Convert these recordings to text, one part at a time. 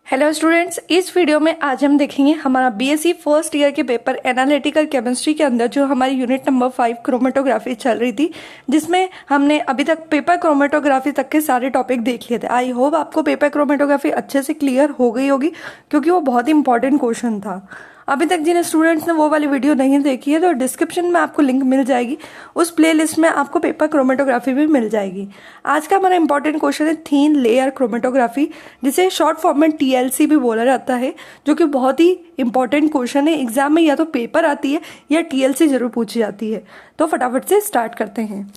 Hello students, इस video में आज हम देखेंगे हमारा बीएससी फर्स्ट ईयर के पेपर एनालिटिकल केमिस्ट्री के अंदर जो हमारी यूनिट नंबर 5 क्रोमेटोग्राफी चल रही थी, जिसमें हमने अभी तक पेपर क्रोमेटोग्राफी तक के सारे टॉपिक देख लिए थे। आई होप आपको पेपर क्रोमेटोग्राफी अच्छे से क्लियर हो गई होगी, क्योंकि वो बहुत ही इंपॉर्टेंट क्वेश्चन था। अभी तक जिन स्टूडेंट्स ने वो वाली वीडियो नहीं देखी है तो डिस्क्रिप्शन में आपको लिंक मिल जाएगी, उस प्लेलिस्ट में आपको पेपर क्रोमेटोग्राफी भी मिल जाएगी। आज का हमारा इंपॉर्टेंट क्वेश्चन है थिन लेयर क्रोमेटोग्राफी, जिसे शॉर्ट फॉर्म में टीएलसी भी बोला जाता है, जो कि बहुत ही इंपॉर्टेंट क्वेश्चन है। एग्जाम में या तो पेपर आती है या टीएलसी जरूर पूछी जाती है। तो फटाफट से स्टार्ट करते हैं।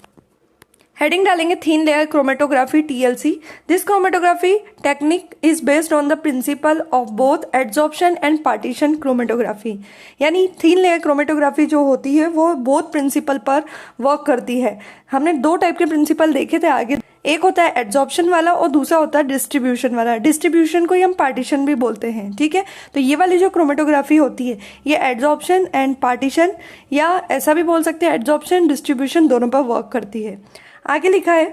हेडिंग डालेंगे thin layer chromatography TLC. This chromatography technique is based on the principle of both adsorption and partition chromatography. यानी थिन लेयर क्रोमेटोग्राफी जो होती है वो बोथ प्रिंसिपल पर वर्क करती है। हमने दो टाइप के प्रिंसिपल देखे थे आगे, एक होता है एड्सॉर्प्शन वाला और दूसरा होता है डिस्ट्रीब्यूशन वाला। डिस्ट्रीब्यूशन को ही हम पार्टीशन भी बोलते हैं, ठीक है। तो ये वाली जो क्रोमेटोग्राफी होती है ये एड्सॉर्प्शन एंड पार्टीशन, या ऐसा भी बोल सकते हैं एड्सॉर्प्शन डिस्ट्रीब्यूशन दोनों पर वर्क करती है। आगे लिखा है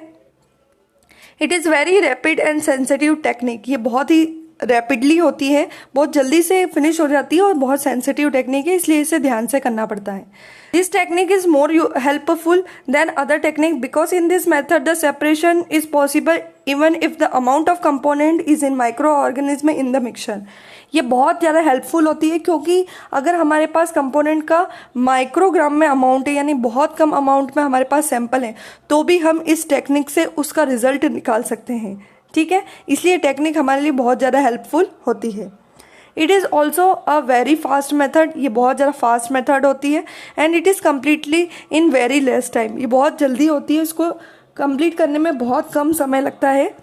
it is very rapid and sensitive technique. ये बहुत ही रैपिडली होती है, बहुत जल्दी से फिनिश हो जाती है और बहुत सेंसिटिव टेक्निक है, इसलिए इसे ध्यान से करना पड़ता है। This technique is more helpful than other technique because in this method the separation is possible even if the amount of component is in micro organism in the mixture. ये बहुत ज़्यादा हेल्पफुल होती है, क्योंकि अगर हमारे पास कंपोनेंट का माइक्रोग्राम में अमाउंट है, यानी बहुत कम अमाउंट में हमारे पास सैंपल है, तो भी हम इस टेक्निक से उसका रिजल्ट निकाल सकते हैं, ठीक है। इसलिए टेक्निक हमारे लिए बहुत ज़्यादा हेल्पफुल होती है। It is also a very fast method. ये बहुत ज़्यादा फास्ट मेथड होती है and it is completely in very less time. ये बहुत जल्दी होती है, इसको कंप्लीट करने में बहुत कम समय लगता है।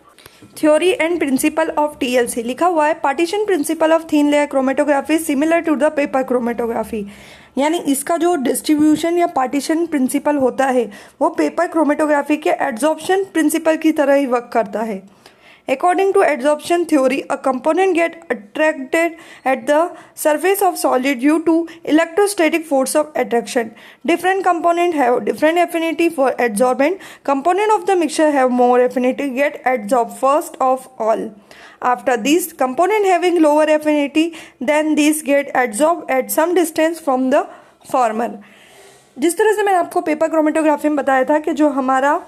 Theory and principle of TLC लिखा हुआ है partition principle of thin layer chromatography similar to the paper chromatography. यानी इसका जो डिस्ट्रीब्यूशन या पार्टीशन प्रिंसिपल होता है वो पेपर क्रोमेटोग्राफी के एड्सॉर्प्शन प्रिंसिपल की तरह ही वर्क करता है। According to adsorption theory, a component gets attracted at the surface of solid due to electrostatic force of attraction. Different components have different affinity for adsorbent. Component of the mixture have more affinity get adsorbed first of all. After these component having lower affinity, then these get adsorbed at some distance from the former. जिस तरह से मैंने आपको paper chromatography में बताया था कि जो हमारा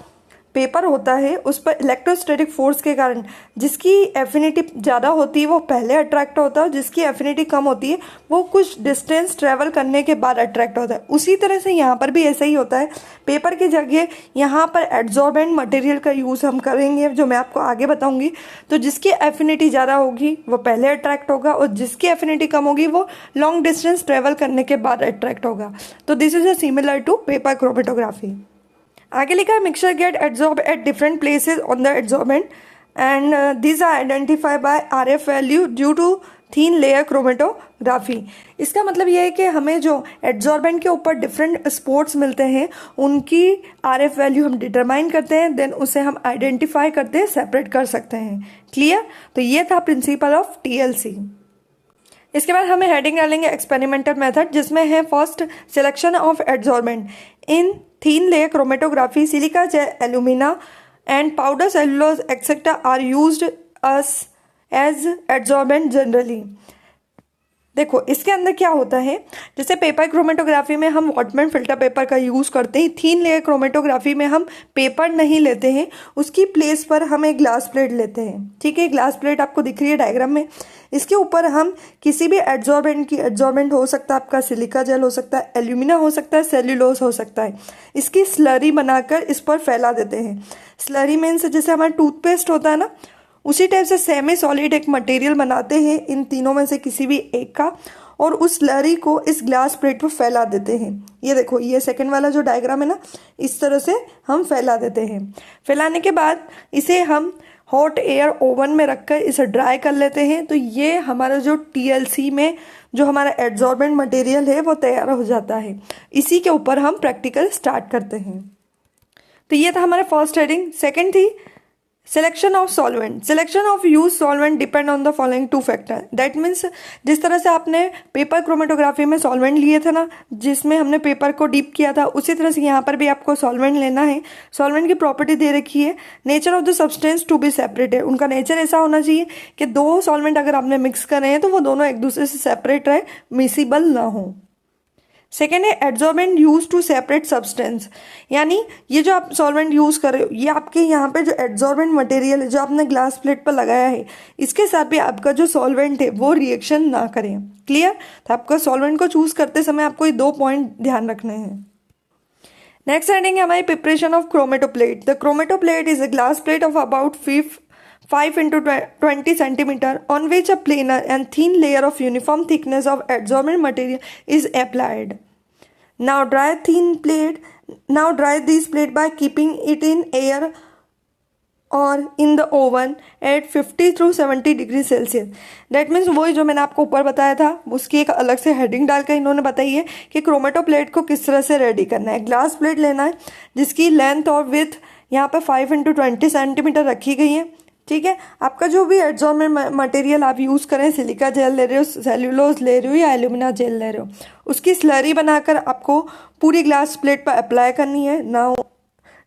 पेपर होता है उस पर इलेक्ट्रोस्टैटिक फोर्स के कारण जिसकी एफिनिटी ज़्यादा होती है वो पहले अट्रैक्ट होता है, जिसकी एफिनिटी कम होती है वो कुछ डिस्टेंस ट्रेवल करने के बाद अट्रैक्ट होता है। उसी तरह से यहाँ पर भी ऐसा ही होता है। पेपर की जगह यहाँ पर एड्सॉर्बेंट मटेरियल का यूज़ हम करेंगे, जो मैं आपको आगे बताऊँगी। तो जिसकी एफिनिटी ज़्यादा होगी वो पहले अट्रैक्ट होगा और जिसकी एफिनिटी कम होगी वो लॉन्ग डिस्टेंस ट्रेवल करने के बाद अट्रैक्ट होगा। तो this is a similar to paper chromatography. आगे लिखा है mixture get adsorb at different places on the adsorbent and this are identify by RF value due to thin layer chromatography. इसका मतलब ये है कि हमें जो एड्सॉर्बेंट के ऊपर डिफरेंट स्पॉट्स मिलते हैं उनकी आरएफ वैल्यू हम डिटरमाइन करते हैं, देन उसे हम आइडेंटिफाई करते हैं, सेपरेट कर सकते हैं। क्लियर? तो ये था प्रिंसिपल ऑफ टीएलसी। इसके बाद हमें हेडिंग डालेंगे एक्सपेरिमेंटल मेथड, जिसमें है first selection of adsorbent in thin layer chromatography. Silica gel, alumina and powder cellulose etcetera are used as adsorbent generally. देखो इसके अंदर क्या होता है, जैसे पेपर क्रोमेटोग्राफी में हम वॉटमैन फिल्टर पेपर का यूज़ करते हैं, थिन लेयर क्रोमेटोग्राफी में हम पेपर नहीं लेते हैं, उसकी प्लेस पर हम एक ग्लास प्लेट लेते हैं, ठीक है। ग्लास प्लेट आपको दिख रही है डायग्राम में। इसके ऊपर हम किसी भी एड्सॉर्बेंट हो सकता है, आपका सिलिका जेल हो सकता है, एल्यूमिना हो सकता है, सेल्यूलोज हो सकता है, इसकी स्लरी बनाकर इस पर फैला देते हैं। स्लरी मीन्स जैसे हमारा टूथपेस्ट होता है ना, उसी टाइप से सेमी सॉलिड एक मटेरियल बनाते हैं इन तीनों में से किसी भी एक का, और उस स्लरी को इस ग्लास प्लेट पर फैला देते हैं। ये देखो ये सेकंड वाला जो डायग्राम है ना, इस तरह से हम फैला देते हैं। फैलाने के बाद इसे हम हॉट एयर ओवन में रखकर इसे ड्राई कर लेते हैं। तो ये हमारा जो टीएलसी में जो हमारा एड्सॉर्बेंट मटेरियल है वो तैयार हो जाता है। इसी के ऊपर हम प्रैक्टिकल स्टार्ट करते हैं। तो ये था हमारा फर्स्ट हेडिंग। सेकेंड थी selection of solvent, selection of use solvent depend on the following two factor. That means जिस तरह से आपने पेपर क्रोमेटोग्राफी में सॉल्वेंट लिए थे ना, जिसमें हमने पेपर को डीप किया था, उसी तरह से यहाँ पर भी आपको सॉल्वेंट लेना है। सॉल्वेंट की प्रॉपर्टी दे रखी है, nature of the substance to be separated. उनका नेचर ऐसा होना चाहिए कि दो सॉल्वेंट अगर आपने मिक्स करे हैं तो वो दोनों एक दूसरे से सेपरेट रहे, मिसिबल ना हो। सेकेंड है adsorbent use to separate substance, यानी ये जो आप सॉल्वेंट यूज कर रहे हो, ये आपके यहाँ पे जो एड्जॉर्बेंट मटेरियल है जो आपने ग्लास प्लेट पर लगाया है, इसके साथ भी आपका जो सॉल्वेंट है वो रिएक्शन ना करे। क्लियर? तो आपका सॉल्वेंट को चूज करते समय आपको ये 2 पॉइंट ध्यान रखने हैं। नेक्स्ट हेडिंग है हमारी preparation of chromatoplate. The chromatoplate is a glass plate of about 5 into 20 centimeter on which a planar and thin layer of uniform thickness of adsorbent material is applied. Now dry these plate by keeping it in air और in the oven at 50 to 70 degree Celsius. That means वही जो मैंने आपको ऊपर बताया था, उसकी एक अलग से हेडिंग डालकर इन्होंने बताई है कि क्रोमेटोप्लेट को किस तरह से रेडी करना है। ग्लास प्लेट लेना है जिसकी लेंथ और विथ यहाँ पर 5 into 20 सेंटीमीटर रखी गई है। ठीक है, आपका जो भी एड्जॉर्बेंट मटेरियल आप यूज़ करें, सिलिका जेल ले रहे हो, सेल्यूलोज ले रहे हो या एल्यूमिना जेल ले रहे हो, उसकी स्लरी बनाकर आपको पूरी ग्लास प्लेट पर अप्लाई करनी है। नाउ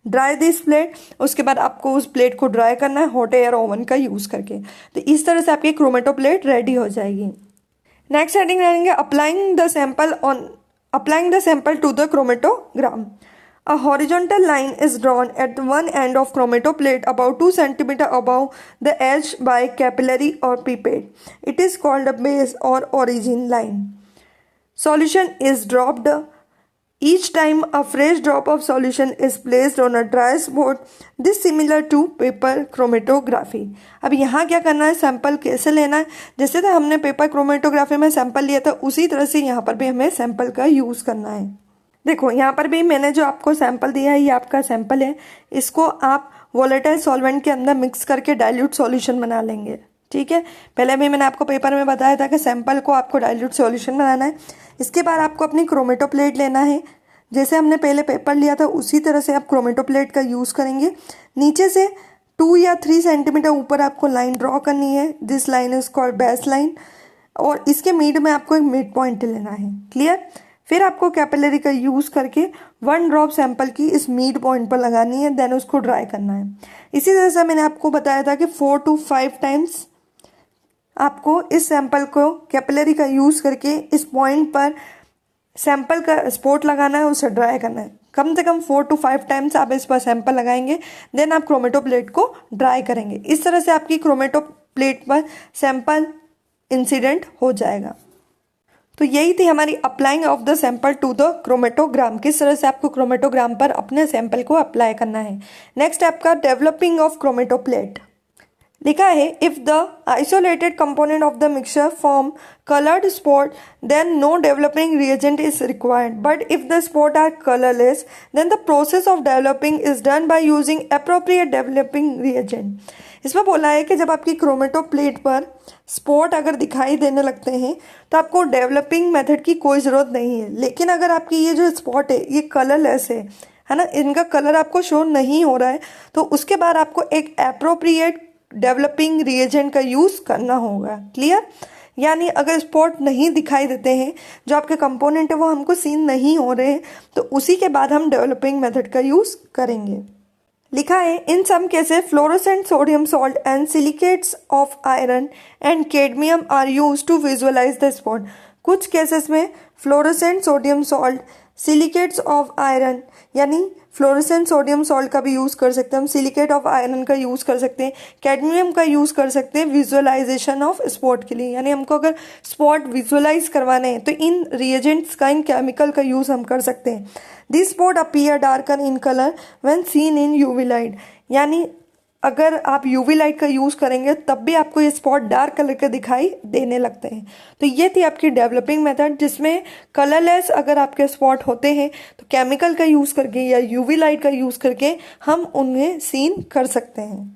ड्राई दिस प्लेट, उसके बाद आपको उस प्लेट को ड्राई करना है हॉट एयर ओवन का यूज़ करके। तो इस तरह से आपकी क्रोमेटो प्लेट रेडी हो जाएगी। नेक्स्ट हेडिंग रहेंगे applying the sample to the chromatogram. A horizontal line is drawn at one end of chromatoplate about 2 cm above the edge by capillary or pipette. It is called a base or origin line. Solution is dropped. Each time a fresh drop of solution is placed on a dry spot. This similar to paper chromatography. अब यहाँ क्या करना है, sample कैसे लेना है, जैसे तो हमने पेपर क्रोमेटोग्राफी में सैंपल लिया था उसी तरह से यहाँ पर भी हमें सैंपल का यूज़ करना है। देखो यहाँ पर भी मैंने जो आपको सैंपल दिया है ये आपका सैंपल है, इसको आप वोलेटाइल सॉल्वेंट के अंदर मिक्स करके डाइल्यूट सॉल्यूशन बना लेंगे। ठीक है, पहले भी मैंने आपको पेपर में बताया था कि सैंपल को आपको डाइल्यूट सॉल्यूशन बनाना है। इसके बाद आपको अपनी क्रोमेटो प्लेट लेना है, जैसे हमने पहले पेपर लिया था उसी तरह से आप क्रोमेटो प्लेट का यूज़ करेंगे। नीचे से 2 या 3 सेंटीमीटर ऊपर आपको लाइन ड्रॉ करनी है। This line is called base line, और इसके मिड में आपको एक मिड पॉइंट लेना है। क्लियर? फिर आपको कैपिलरी का यूज़ करके 1 ड्रॉप सैंपल की इस मिड पॉइंट पर लगानी है, देन उसको ड्राई करना है। इसी तरह से मैंने आपको बताया था कि 4 to 5 टाइम्स आपको इस सैंपल को कैपिलरी का यूज़ करके इस पॉइंट पर सैंपल का स्पॉट लगाना है, उसे ड्राई करना है। कम से कम 4 to 5 टाइम्स आप इस पर सैंपल लगाएंगे, देन आप क्रोमेटो प्लेट को ड्राई करेंगे। इस तरह से आपकी क्रोमेटो प्लेट पर सैंपल इंसिडेंट हो जाएगा। तो यही थी हमारी applying of the sample to the chromatogram, किस तरह से आपको क्रोमेटोग्राम पर अपने सैंपल को अप्लाई करना है। नेक्स्ट आपका डेवलपिंग ऑफ क्रोमेटोप्लेट लिखा है, if the isolated component of the mixture form colored spot then no developing reagent is required, but if the spot are colorless then the process of developing is done by using appropriate developing reagent। इसमें बोला है कि जब आपकी chromatoplate पर spot अगर दिखाई देने लगते हैं तो आपको डेवलपिंग मेथड की कोई ज़रूरत नहीं है। लेकिन अगर आपकी ये जो स्पॉट है ये कलरलेस है ना, इनका कलर आपको शो नहीं हो रहा है, तो उसके बाद आपको एक एप्रोप्रिएट डेवलपिंग रिएजेंट का यूज़ करना होगा। क्लियर? यानी अगर स्पॉट नहीं दिखाई देते हैं, जो आपके कंपोनेंट है वो हमको सीन नहीं हो रहे हैं, तो उसी के बाद हम डेवलपिंग मेथड का यूज़ करेंगे। लिखा है, in some cases fluorescent sodium salt and silicates of iron and cadmium are use to visualise the spot. कुछ केसेस में fluorescent sodium salt, silicates of iron, यानी फ्लोरोसेंट सोडियम सॉल्ट का भी use कर सकते हैं हम, सिलिकेट ऑफ आयरन का यूज़ कर सकते हैं, कैडमियम का यूज़ कर सकते हैं विजुअलाइजेशन ऑफ स्पॉट के लिए। यानी हमको अगर स्पॉट विजुअलाइज करवाने हैं तो इन रिएजेंट्स का, इन केमिकल का यूज़ हम कर सकते हैं। This spot appear darker in colour when seen in UV light, यानी अगर आप यूवी लाइट का यूज़ करेंगे तब भी आपको ये स्पॉट डार्क कलर के दिखाई देने लगते हैं। तो ये थी आपकी डेवलपिंग मेथड, जिसमें कलरलेस अगर आपके स्पॉट होते हैं तो केमिकल का यूज़ करके या यूवी लाइट का यूज़ करके हम उन्हें सीन कर सकते हैं।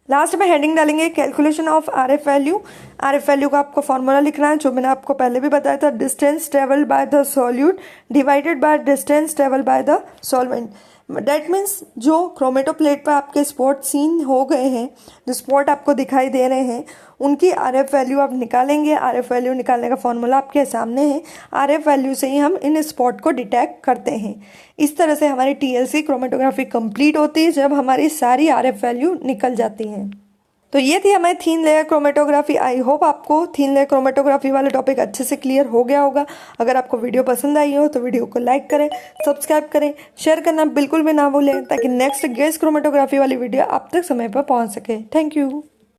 लास्ट में हेडिंग डालेंगे calculation of RF value. RF value का आपको फॉर्मूला लिखना है, जो मैंने आपको पहले भी बताया था, distance travel by the solute divided by distance travel by the solvent. That means जो क्रोमेटोप्लेट पर आपके स्पॉट सीन हो गए हैं, जो स्पॉट आपको दिखाई दे रहे हैं, उनकी RF वैल्यू आप निकालेंगे। RF वैल्यू निकालने का फॉर्मूला आपके सामने है। RF वैल्यू से ही हम इन स्पॉट को डिटेक्ट करते हैं। इस तरह से हमारी TLC क्रोमेटोग्राफी कंप्लीट होती है जब हमारी सारी RF वैल्यू निकल जाती हैं। तो ये थी हमारी thin layer chromatography. I hope आपको थिन लेयर क्रोमेटोग्राफी वाला टॉपिक अच्छे से क्लियर हो गया होगा। अगर आपको वीडियो पसंद आई हो तो वीडियो को लाइक करें, सब्सक्राइब करें, शेयर करना बिल्कुल भी ना भूलें ताकि नेक्स्ट गैस क्रोमेटोग्राफी वाली वीडियो आप तक समय पर पहुंच सके। Thank you.